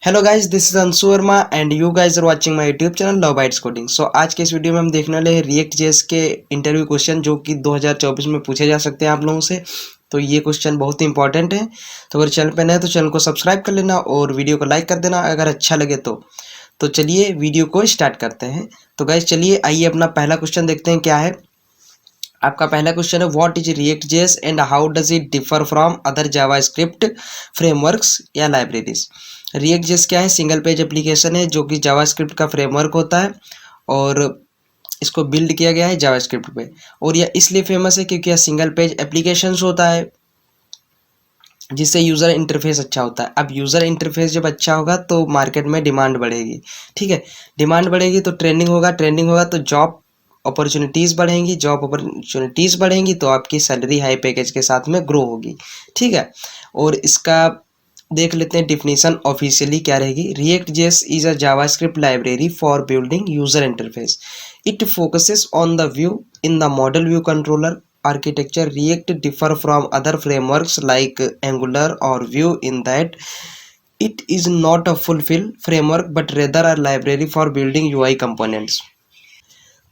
Hello guys, this is Anshu Verma and you guys are watching my YouTube channel Love Bytes Coding. So आज के इस video में हम देखने वाले हैं रिएक्ट जेएस के इंटरव्यू क्वेश्चन जो कि 2024 में पूछे जा सकते हैं आप लोगों से। तो ये क्वेश्चन बहुत ही इंपॉर्टेंट है। तो अगर चैनल पे नए तो चैनल को सब्सक्राइब कर लेना और वीडियो को लाइक कर देना अगर अच्छा लगे तो चलिए वीडियो को स्टार्ट करते हैं। तो गाइस चलिए आइए अपना पहला क्वेश्चन देखते हैं क्या है। आपका पहला क्वेश्चन है what is react JS and how does it differ from other JavaScript frameworks या लाइब्रेरीज। रिएक्ट जेएस क्या है? सिंगल पेज एप्लीकेशन है जो कि जावास्क्रिप्ट का फ्रेमवर्क होता है और इसको बिल्ड किया गया है जावास्क्रिप्ट पे। और यह इसलिए फेमस है क्योंकि यह सिंगल पेज एप्लीकेशन होता है जिससे यूज़र इंटरफेस अच्छा होता है। अब यूज़र इंटरफेस जब अच्छा होगा तो मार्केट में डिमांड बढ़ेगी। ठीक है, डिमांड बढ़ेगी तो ट्रेंडिंग होगा तो जॉब अपॉर्चुनिटीज़ बढ़ेंगी, जॉब अपॉर्चुनिटीज़ बढ़ेंगी तो आपकी सैलरी हाई पैकेज के साथ में ग्रो होगी। ठीक है, और इसका देख लेते हैं डिफिनीशन ऑफिशियली क्या रहेगी। React JS is a JavaScript library for building user interface. It focuses on the view in the model view controller architecture. React differ from other frameworks like Angular or Vue in that it is not a full framework but rather a library for building UI components.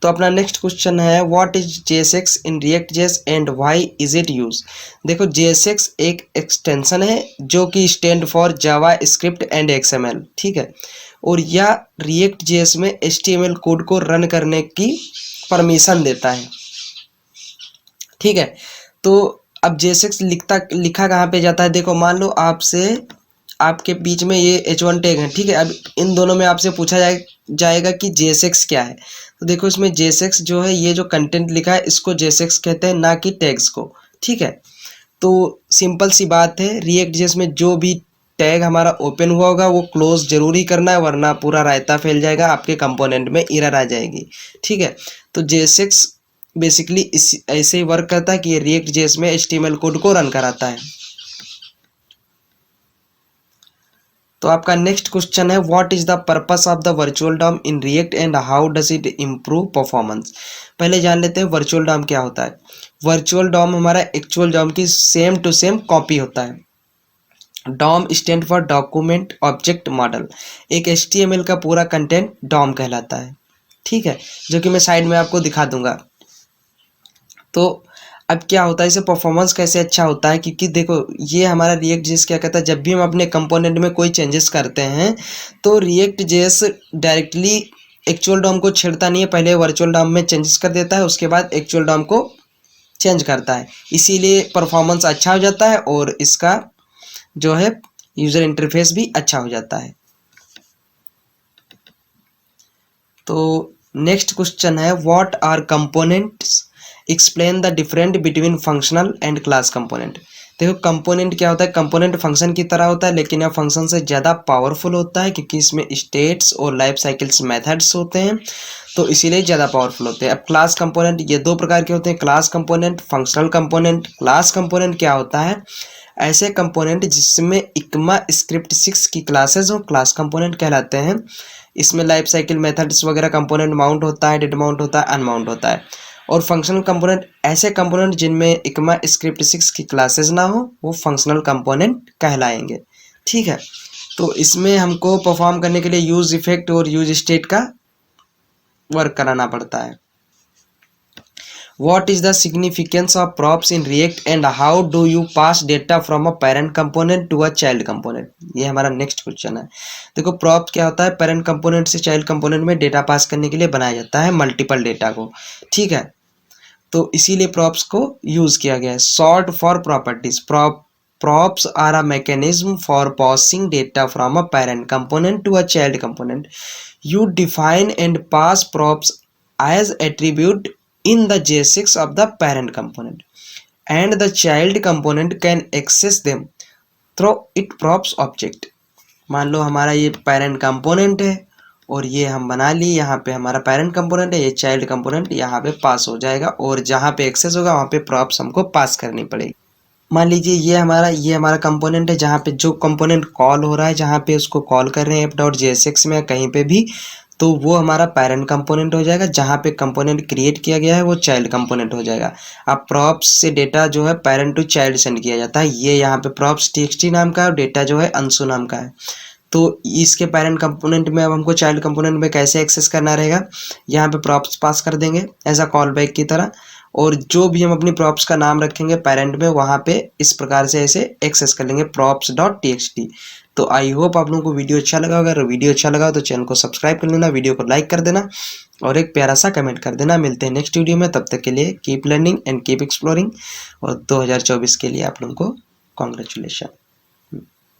तो अपना next question है what is JSX in React JS and why is it use. देखो JSX एक extension है जो कि stand for Java script and XML। ठीक है, और यह रिएक्ट जेएस में HTML कोड को रन करने की परमिशन देता है। ठीक है, तो अब JSX लिखा कहाँ पे जाता है? देखो मान लो आपसे आपके बीच में ये H1 टैग है। ठीक है, अब इन दोनों में आपसे पूछा जाएगा कि JSX क्या है। तो देखो इसमें JSX जो है ये जो कंटेंट लिखा है इसको JSX कहते हैं, ना कि टैग्स को। ठीक है, तो सिंपल सी बात है, रिएक्ट जेएस में जो भी टैग हमारा ओपन हुआ होगा वो क्लोज जरूर ही करना है वरना पूरा रायता फैल जाएगा, आपके कंपोनेंट में एरर आ जाएगी। ठीक है, तो JSX बेसिकली इस ऐसे ही वर्क करता है कि ये रिएक्ट जेएस में HTML कोड को रन कराता है। तो आपका नेक्स्ट क्वेश्चन है what is the purpose of the virtual DOM in React and how does it improve performance. पहले जान लेते हैं वर्चुअल डॉम क्या होता है। वर्चुअल डॉम हमारा एक्चुअल डॉम की सेम टू सेम कॉपी होता है। DOM stand for document object model. एक HTML का पूरा कंटेंट डॉम कहलाता है। ठीक है, जो कि मैं साइड में आपको दिखा दूंगा। तो अब क्या होता है, इसे परफॉर्मेंस कैसे अच्छा होता है, क्योंकि देखो ये हमारा रिएक्ट जेएस क्या कहता है, जब भी हम अपने कंपोनेंट में कोई चेंजेस करते हैं तो React JS directly actual DOM को छेड़ता नहीं है, पहले वर्चुअल डॉम में चेंजेस कर देता है उसके बाद एक्चुअल डॉम को चेंज करता है। इसीलिए परफॉर्मेंस अच्छा हो जाता है और इसका जो है यूज़र इंटरफेस भी अच्छा हो जाता है। तो नेक्स्ट क्वेश्चन है what are components, explain the different between functional and class component. देखो कंपोनेंट क्या होता है, कंपोनेंट फंक्शन की तरह होता है लेकिन यह फंक्शन से ज़्यादा पावरफुल होता है क्योंकि इसमें स्टेट्स और लाइफ साइकिल्स मेथड्स होते हैं तो इसीलिए ज़्यादा पावरफुल होते हैं। अब क्लास कंपोनेंट ये दो प्रकार के होते हैं, class component, functional component. Class component क्या होता है? ऐसे कंपोनेंट जिसमें इक्मा स्क्रिप्ट 6 की क्लासेज हो क्लास कंपोनेंट कहलाते हैं। इसमें लाइफ साइकिल मेथड्स वगैरह कंपोनेंट माउंट होता है, डेट माउंट होता है, अनमाउंट होता है। और फंक्शनल कंपोनेंट ऐसे कंपोनेंट जिनमें इक्मा स्क्रिप्ट 6 की क्लासेस ना हो वो फंक्शनल कंपोनेंट कहलाएंगे। ठीक है, तो इसमें हमको परफॉर्म करने के लिए यूज इफेक्ट और यूज स्टेट का वर्क कराना पड़ता है। What is the significance of props in React and how do you pass data from a parent component to a child component? ये हमारा नेक्स्ट क्वेश्चन है। देखो प्रॉप क्या होता है, पेरेंट कंपोनेंट से चाइल्ड कंपोनेंट में डेटा पास करने के लिए बनाया जाता है मल्टीपल डेटा को। ठीक है, तो इसीलिए प्रॉप्स को यूज किया गया है। Short for properties. Props are a mechanism for passing data from a parent component to a child component. You define and pass props as attribute in the JSX of the parent component and the child component can access them through it props object। मान लो हमारा ये parent component है और ये हम बना लिए, यहाँ पे हमारा पेरेंट कंपोनेंट है, ये चाइल्ड कंपोनेंट यहाँ पे पास हो जाएगा और जहाँ पे एक्सेस होगा वहाँ पे प्रॉप्स हमको पास करनी पड़ेगी। मान लीजिए ये हमारा कंपोनेंट है जहाँ पे जो कंपोनेंट कॉल हो रहा है, जहाँ पे उसको कॉल कर रहे हैं app.jsx में कहीं पे भी, तो वो हमारा पेरेंट कंपोनेंट हो जाएगा। जहाँ पे कंपोनेंट क्रिएट किया गया है वो चाइल्ड कंपोनेंट हो जाएगा। अब प्रॉप्स से डेटा जो है पेरेंट टू चाइल्ड सेंड किया जाता है। ये यहाँ पे प्रॉप्स txt नाम का है और डेटा जो है अंशु नाम का है। तो इसके पेरेंट कंपोनेंट में अब हमको चाइल्ड कंपोनेंट में कैसे एक्सेस करना रहेगा, यहाँ पे प्रॉप्स पास कर देंगे एज अ कॉल बैक की तरह, और जो भी हम अपनी प्रॉप्स का नाम रखेंगे पेरेंट में वहाँ पे इस प्रकार से ऐसे एक्सेस कर लेंगे props.txt। तो आई होप आप लोगों को वीडियो अच्छा लगा। अगर वीडियो अच्छा लगा तो चैनल को सब्सक्राइब कर लेना, वीडियो को लाइक कर देना और एक प्यारा सा कमेंट कर देना। मिलते हैं नेक्स्ट वीडियो में, तब तक के लिए keep learning and keep exploring. और 2024 के लिए आप लोगों को कॉन्ग्रेचुलेशन।